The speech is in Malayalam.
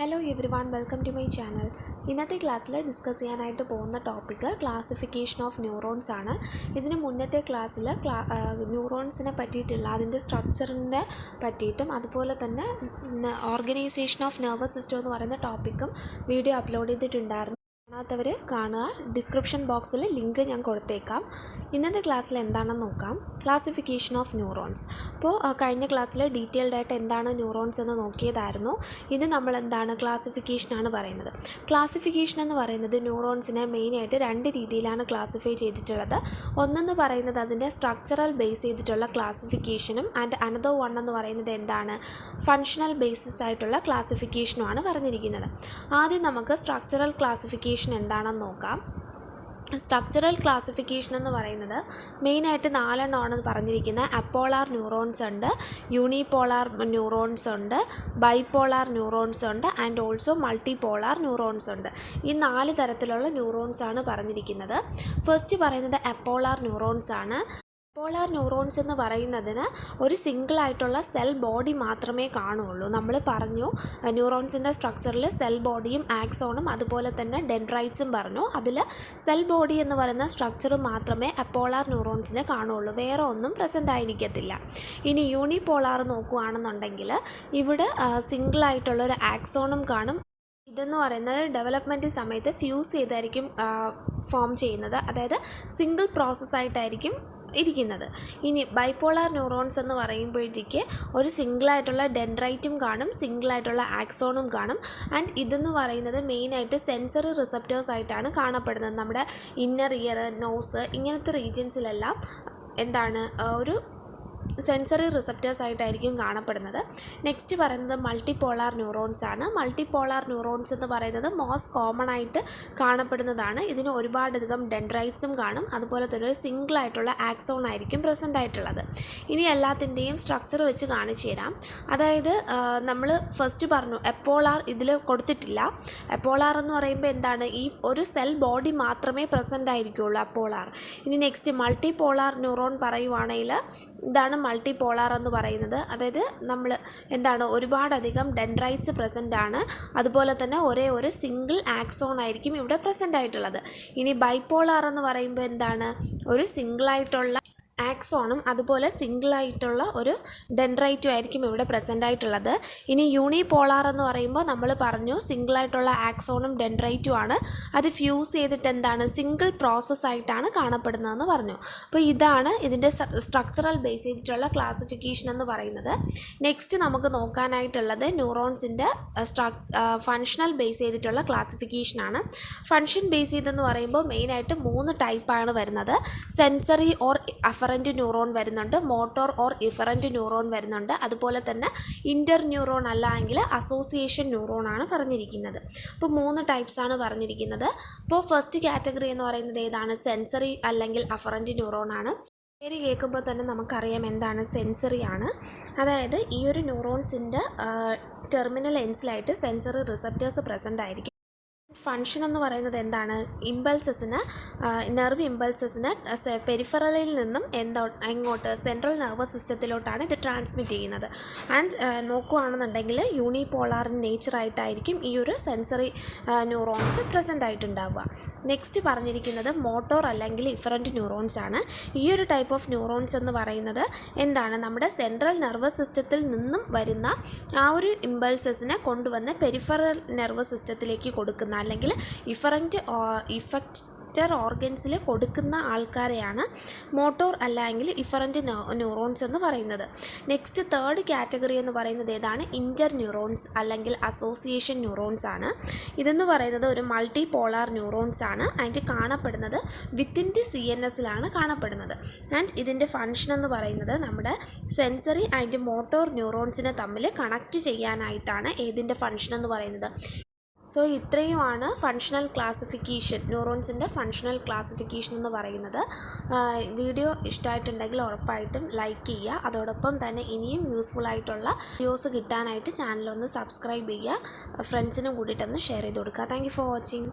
Hello everyone, welcome to my channel. ഇന്നത്തെ ക്ലാസ്സിൽ ഡിസ്കസ് ചെയ്യാനായിട്ട് പോകുന്ന ടോപ്പിക്ക് ക്ലാസിഫിക്കേഷൻ ഓഫ് ന്യൂറോൺസ് ആണ്. ഇതിന് മുന്നത്തെ ക്ലാസ്സിൽ ന്യൂറോൺസിനെ പറ്റിയിട്ടുള്ള അതിൻ്റെ സ്ട്രക്ചറിനെ പറ്റിയിട്ടും അതുപോലെ തന്നെ ഓർഗനൈസേഷൻ ഓഫ് നെർവസ് സിസ്റ്റം എന്ന് പറയുന്ന ടോപ്പിക്കും വീഡിയോ അപ്ലോഡ് ചെയ്തിട്ടുണ്ടായിരുന്നു. കാണാത്തവർ കാണുക, ഡിസ്ക്രിപ്ഷൻ ബോക്സിൽ ലിങ്ക് ഞാൻ കൊടുത്തേക്കാം. ഇന്നത്തെ ക്ലാസ്സിൽ എന്താണെന്ന് നോക്കാം. Classification of neurons. അപ്പോൾ കഴിഞ്ഞ ക്ലാസ്സിൽ ഡീറ്റെയിൽഡ് ആയിട്ട് എന്താണ് ന്യൂറോൺസ് എന്ന് നോക്കിയതായിരുന്നു. ഇത് നമ്മൾ എന്താണ് ക്ലാസിഫിക്കേഷനാണ് പറയുന്നത്. ക്ലാസിഫിക്കേഷൻ എന്ന് പറയുന്നത് ന്യൂറോൺസിനെ മെയിനായിട്ട് രണ്ട് രീതിയിലാണ് ക്ലാസിഫൈ ചെയ്തിട്ടുള്ളത്. ഒന്നെന്ന് പറയുന്നത് അതിൻ്റെ സ്ട്രക്ചറൽ ബേസ് ചെയ്തിട്ടുള്ള ക്ലാസിഫിക്കേഷനും ആൻഡ് അനദർ വൺ എന്ന് പറയുന്നത് എന്താണ് ഫങ്ഷണൽ ബേസിസ് ആയിട്ടുള്ള ക്ലാസിഫിക്കേഷനുമാണ് പറഞ്ഞിരിക്കുന്നത്. ആദ്യം നമുക്ക് സ്ട്രക്ചറൽ ക്ലാസിഫിക്കേഷൻ എന്താണെന്ന് നോക്കാം. സ്ട്രക്ചറൽ ക്ലാസിഫിക്കേഷൻ എന്ന് പറയുന്നത് മെയിനായിട്ട് 4 എണ്ണമാണ് പറഞ്ഞിരിക്കുന്നത്. അപ്പോളാർ ന്യൂറോൺസ് ഉണ്ട്, യൂണിപോളാർ ന്യൂറോൺസ് ഉണ്ട്, ബൈപോളാർ ന്യൂറോൺസ് ഉണ്ട് ആൻഡ് ഓൾസോ മൾട്ടിപോളാർ ന്യൂറോൺസ് ഉണ്ട്. ഈ 4 തരത്തിലുള്ള ന്യൂറോൺസ് ആണ് പറഞ്ഞിരിക്കുന്നത്. ഫസ്റ്റ് പറയുന്നത് അപ്പോളാർ ന്യൂറോൺസ് ആണ്. പോളാർ ന്യൂറോൺസ് എന്ന് പറയുന്നതിന് ഒരു സിംഗിളായിട്ടുള്ള സെൽ ബോഡി മാത്രമേ കാണുകയുള്ളൂ. നമ്മൾ പറഞ്ഞു ന്യൂറോൺസിൻ്റെ സ്ട്രക്ചറിൽ സെൽ ബോഡിയും ആക്സോണും അതുപോലെ തന്നെ ഡെൻഡ്രൈറ്റ്സും പറഞ്ഞു. അതിൽ സെൽ ബോഡി എന്ന് പറയുന്ന സ്ട്രക്ചർ മാത്രമേ അപ്പോളാർ ന്യൂറോൺസിനെ കാണുകയുള്ളൂ, വേറെ ഒന്നും പ്രസൻ്റ് ആയിരിക്കത്തില്ല. ഇനി യൂണിപോളാർ നോക്കുകയാണെന്നുണ്ടെങ്കിൽ ഇവിടെ സിംഗിളായിട്ടുള്ളൊരു ആക്സോണും കാണും. ഇതെന്ന് പറയുന്നത് ഡെവലപ്മെൻറ്റ് സമയത്ത് ഫ്യൂസ് ചെയ്തായിരിക്കും ഫോം ചെയ്യുന്നത്, അതായത് സിംഗിൾ പ്രോസസ്സായിട്ടായിരിക്കും ഇരിക്കുന്നത്. ഇനി ബൈപോളാർ ന്യൂറോൺസ് എന്ന് പറയുമ്പോഴത്തേക്ക് ഒരു സിംഗിളായിട്ടുള്ള ഡെൻഡ്രൈറ്റും കാണും, സിംഗിളായിട്ടുള്ള ആക്സോണും കാണും. ആൻഡ് ഇതെന്ന് പറയുന്നത് മെയിനായിട്ട് സെൻസറി റിസപ്റ്റേഴ്സ് ആയിട്ടാണ് കാണപ്പെടുന്നത്. നമ്മുടെ ഇന്നർ ഇയർ, നോസ് ഇങ്ങനത്തെ റീജിയൻസിലെല്ലാം എന്താണ് ഒരു സെൻസറി റിസപ്റ്റേഴ്സ് ആയിട്ടായിരിക്കും കാണപ്പെടുന്നത്. നെക്സ്റ്റ് പറയുന്നത് മൾട്ടിപോളാർ ന്യൂറോൺസ് ആണ്. മൾട്ടിപോളാർ ന്യൂറോൺസ് എന്ന് പറയുന്നത് മോസ്റ്റ് കോമൺ ആയിട്ട് കാണപ്പെടുന്നതാണ്. ഇതിന് ഒരുപാടധികം ഡെൻഡ്രൈറ്റ്സും കാണും, അതുപോലെ തന്നെ ഒരു സിംഗിളായിട്ടുള്ള ആക്സോൺ ആയിരിക്കും പ്രസൻ്റ് ആയിട്ടുള്ളത്. ഇനി എല്ലാത്തിൻ്റെയും സ്ട്രക്ചർ വെച്ച് കാണിച്ചു തരാം. അതായത് നമ്മൾ ഫസ്റ്റ് പറഞ്ഞു എപ്പോളാർ ഇതിൽ കൊടുത്തിട്ടില്ല. എപ്പോളാർ എന്ന് പറയുമ്പോൾ എന്താണ്, ഈ ഒരു സെൽ ബോഡി മാത്രമേ പ്രസൻ്റ് ആയിരിക്കുള്ളൂ അപ്പോളാർ. ഇനി നെക്സ്റ്റ് മൾട്ടിപോളാർ ന്യൂറോൺ പറയുവാണെങ്കിൽ ഇതാണ് മൾട്ടിപോളാർ എന്ന് പറയുന്നത്. അതായത് നമ്മൾ എന്താണ് ഒരുപാടധികം ഡെൻഡ്രൈറ്റ്സ് പ്രസൻ്റ് ആണ്, അതുപോലെ തന്നെ ഒരേ ഒരു സിംഗിൾ ആക്സോൺ ആയിരിക്കും ഇവിടെ പ്രസൻ്റ് ആയിട്ടുള്ളത്. ഇനി ബൈപോളാർ എന്ന് പറയുമ്പോൾ എന്താണ് ഒരു സിംഗിളായിട്ടുള്ള ആക്സോണും അതുപോലെ സിംഗിളായിട്ടുള്ള ഒരു ഡെൻഡ്രൈറ്റും ആയിരിക്കും ഇവിടെ പ്രസൻ്റ് ആയിട്ടുള്ളത്. ഇനി യൂണിപോളാർ എന്ന് പറയുമ്പോൾ നമ്മൾ പറഞ്ഞു സിംഗിളായിട്ടുള്ള ആക്സോണും ഡെൻഡ്രൈറ്റും ആണ്, അത് ഫ്യൂസ് ചെയ്തിട്ട് എന്താണ് സിംഗിൾ പ്രോസസ് ആയിട്ടാണ് കാണപ്പെടുന്നതെന്ന് പറഞ്ഞു. അപ്പോൾ ഇതാണ് ഇതിൻ്റെ സ്ട്രക്ചറൽ ബേസ് ചെയ്തിട്ടുള്ള ക്ലാസിഫിക്കേഷൻ എന്ന് പറയുന്നത്. നെക്സ്റ്റ് നമുക്ക് നോക്കാനായിട്ടുള്ളത് ന്യൂറോൺസിൻ്റെ ഫങ്ഷണൽ ബേസ് ചെയ്തിട്ടുള്ള ക്ലാസിഫിക്കേഷനാണ്. ഫങ്ഷൻ ബേസ് ചെയ്തെന്ന് പറയുമ്പോൾ മെയിനായിട്ട് 3 ടൈപ്പാണ് വരുന്നത്. സെൻസറി ഓർ അഫറൻറ്റ് ന്യൂറോൺ വരുന്നുണ്ട്, മോട്ടോർ ഓർ ഇഫറൻറ്റ് ന്യൂറോൺ വരുന്നുണ്ട്, അതുപോലെ തന്നെ ഇൻ്റർ ന്യൂറോൺ അല്ല എങ്കിൽ അസോസിയേഷൻ ന്യൂറോൺ ആണ് പറഞ്ഞിരിക്കുന്നത്. അപ്പോൾ 3 ടൈപ്സാണ് പറഞ്ഞിരിക്കുന്നത്. അപ്പോൾ ഫസ്റ്റ് കാറ്റഗറി എന്ന് പറയുന്നത് ഏതാണ്, സെൻസറി അല്ലെങ്കിൽ അഫറൻറ്റ് ന്യൂറോൺ ആണ്. പേര് കേൾക്കുമ്പോൾ തന്നെ നമുക്കറിയാം എന്താണ് സെൻസറി ആണ്. അതായത് ഈ ഒരു ന്യൂറോൺസിൻ്റെ ടെർമിനൽ എൻഡ്സിലായിട്ട് സെൻസറി റിസപ്റ്റേഴ്സ് പ്രസൻ്റ് ആയിരിക്കും. ഫങ്ഷൻ എന്ന് പറയുന്നത് എന്താണ്, ഇമ്പൾസസിന് നെർവ് ഇമ്പൾസസിന് പെരിഫറലിൽ നിന്നും എങ്ങോട്ട് സെൻട്രൽ നെർവസ് സിസ്റ്റത്തിലോട്ടാണ് ഇത് ട്രാൻസ്മിറ്റ് ചെയ്യുന്നത്. ആൻഡ് നോക്കുകയാണെന്നുണ്ടെങ്കിൽ യൂണിപോളാർ നേച്ചറായിട്ടായിരിക്കും ഈ ഒരു സെൻസറി ന്യൂറോൺസ് പ്രസൻ്റ് ആയിട്ടുണ്ടാവുക. നെക്സ്റ്റ് പറഞ്ഞിരിക്കുന്നത് മോട്ടോർ അല്ലെങ്കിൽ ഇഫറൻറ്റ് ന്യൂറോൺസ് ആണ്. ഈ ഒരു ടൈപ്പ് ഓഫ് ന്യൂറോൺസ് എന്ന് പറയുന്നത് എന്താണ്, നമ്മുടെ സെൻട്രൽ നെർവസ് സിസ്റ്റത്തിൽ നിന്നും വരുന്ന ആ ഒരു ഇമ്പൾസസിനെ കൊണ്ടുവന്ന് പെരിഫറൽ നെർവസ് സിസ്റ്റത്തിലേക്ക് കൊടുക്കുന്ന അല്ലെങ്കിൽ ഇഫക്റ്റർ ഓർഗൻസിൽ കൊടുക്കുന്ന ആൾക്കാരെയാണ് മോട്ടോർ അല്ലെങ്കിൽ ഇഫറൻറ്റ് ന്യൂറോൺസ് എന്ന് പറയുന്നത്. നെക്സ്റ്റ് തേർഡ് കാറ്റഗറി എന്ന് പറയുന്നത് ഏതാണ്, ഇൻ്റർ ന്യൂറോൺസ് അല്ലെങ്കിൽ അസോസിയേഷൻ ന്യൂറോൺസ് ആണ്. ഇതെന്ന് പറയുന്നത് ഒരു മൾട്ടിപോളാർ ന്യൂറോൺസ് ആണ്. അതിൻ്റെ കാണപ്പെടുന്നത് വിത്തിൻ ദി CNSലാണ് കാണപ്പെടുന്നത്. ആൻഡ് ഇതിൻ്റെ ഫങ്ഷൻ എന്ന് പറയുന്നത് നമ്മുടെ സെൻസറി ആൻഡ് മോട്ടോർ ന്യൂറോൺസിനെ തമ്മിൽ കണക്റ്റ് ചെയ്യാനായിട്ടാണ് ഇതിൻ്റെ ഫങ്ഷൻ എന്ന് പറയുന്നത്. സോ ഇത്രയുമാണ് ഫങ്ഷണൽ ക്ലാസിഫിക്കേഷൻ, ന്യൂറോൺസിൻ്റെ ഫങ്ഷണൽ ക്ലാസിഫിക്കേഷൻ എന്ന് പറയുന്നത്. വീഡിയോ ഇഷ്ടമായിട്ടുണ്ടെങ്കിൽ ഉറപ്പായിട്ടും ലൈക്ക് ചെയ്യുക. അതോടൊപ്പം തന്നെ ഇനിയും യൂസ്ഫുൾ ആയിട്ടുള്ള വീഡിയോസ് കിട്ടാനായിട്ട് ചാനലൊന്ന് സബ്സ്ക്രൈബ് ചെയ്യുക, ഫ്രണ്ട്സിനും കൂടിയിട്ടൊന്ന് ഷെയർ ചെയ്ത് കൊടുക്കുക. Thank you for watching.